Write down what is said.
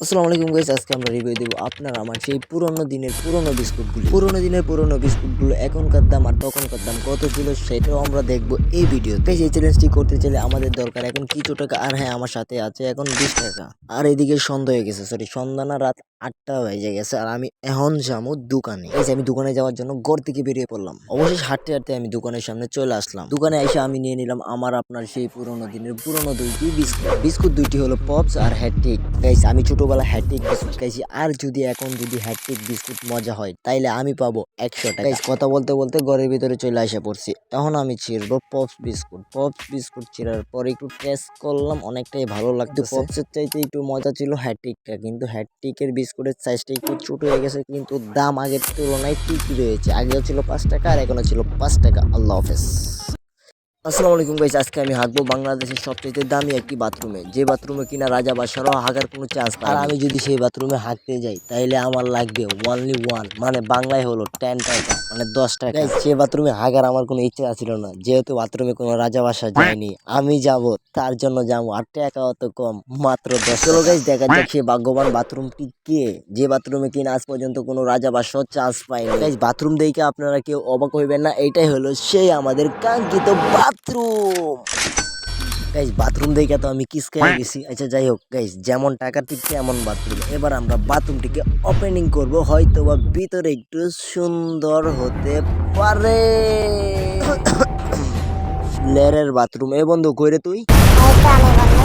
আসসালামু আলাইকুম গাইস, আজকে আমরা রিভিউ দেব আপনার আমার সেই পুরনো দিনের পুরনো বিস্কুটগুলো এখনকার দাম আর তখনকার দাম কত ছিল সেটাও আমরা দেখব এই ভিডিও। গাইস, এই চ্যালেঞ্জটি করতে চাইলে আমাদের দরকার এখন কিছু টাকা, আর হ্যাঁ আমার সাথে আছে এখন 20 টাকা। আর এদিকে সন্ধ্যা হয়ে গেছে, সন্ধ্যা না, রাত 8টা হয়ে গেছে আর আমি এখন যাবো দোকানে। গাইস, আমি দোকানে যাওয়ার জন্য ঘর থেকে বেরিয়ে পড়লাম। অবশেষে হাঁটতে হাঁটতে আমি দোকানের সামনে চলে আসলাম। দোকানে এসে আমি নিয়ে নিলাম আমার আপনার সেই পুরনো দিনের পুরনো দুইটি বিস্কুট দুইটি হলো পপস আর হ্যাট্রিক। গাইস, আমি ছোটবেলা হ্যাট্রিক বিস্কুট খাইছি, আর এখন যদি হ্যাট্রিক বিস্কুট মজা হয় তাইলে আমি পাবো 100 টাকা। গাইস, কথা বলতে বলতে ঘরের ভিতরে চলে আসা পড়ছি। এখন আমি ছিড়বো পপস বিস্কুট ছিঁড়ার পর একটু টেস্ট করলাম, অনেকটাই ভালো লাগতো। পপসের চাইতে একটু মজা ছিল হ্যাট্রিকটা, কিন্তু হ্যাট্রিকের বিস্কুটের সাইজটা একটু ছোট হয়ে গেছে, কিন্তু দাম আগের তুলনায় ঠিকই রয়েছে। আগেও ছিল 5 টাকা আর এখনো ছিল 5 টাকা। আল্লাহ হাফেজ। আসসালামু আলাইকুম গাইস, আজকে আমি হাঁকবো বাংলাদেশের সবচেয়ে দামি একটি বাথরুমে, যে বাথরুমে কিনা রাজা বাদশারাও হাঁকার কোনো চান্স পায়। আর আমি যদি সেই বাথরুমে হাঁকতে যাই তাইলে আমার লাগবে ওনলি ওয়ান, মানে বাংলায় হলো 10 টাকা, মানে 10 টাকা। গাইস, সেই বাথরুমে হাঁকার আমার কোনো ইচ্ছা ছিল না, যেহেতু বাথরুমে কোনো রাজা বাদশা যায়নি, আমি যাব তার জন্য যাবো। আর টাকা অত কম, মাত্র 10 টাকা। চলো গাইস, দেখা যাক সেই ভাগ্যবান বাথরুমটি কে, যে বাথরুমে কিনা আজ পর্যন্ত কোনো রাজা বাদশাও চান্স পায়নি। গাইস, বাথরুম দেখে আপনারা কেউ অবাক হইবেন না, এইটাই হলো সেই আমাদের কাঙ্ক্ষিত বাথরুম। গাইস, বাথরুম দেখে তো আমি কিসকায় গেছি। আচ্ছা যাই হোক গাইস, যেমন টাকা ঠিক তেমন বাথরুম। এবার আমরা বাথরুমটিকে ওপেনিং করব, হয়তো বা ভিতরে একটু সুন্দর হতে পারে। লেরের বাথরুম। এ বন্ধু, কইরে তুই? এই তো আমি বন্ধু।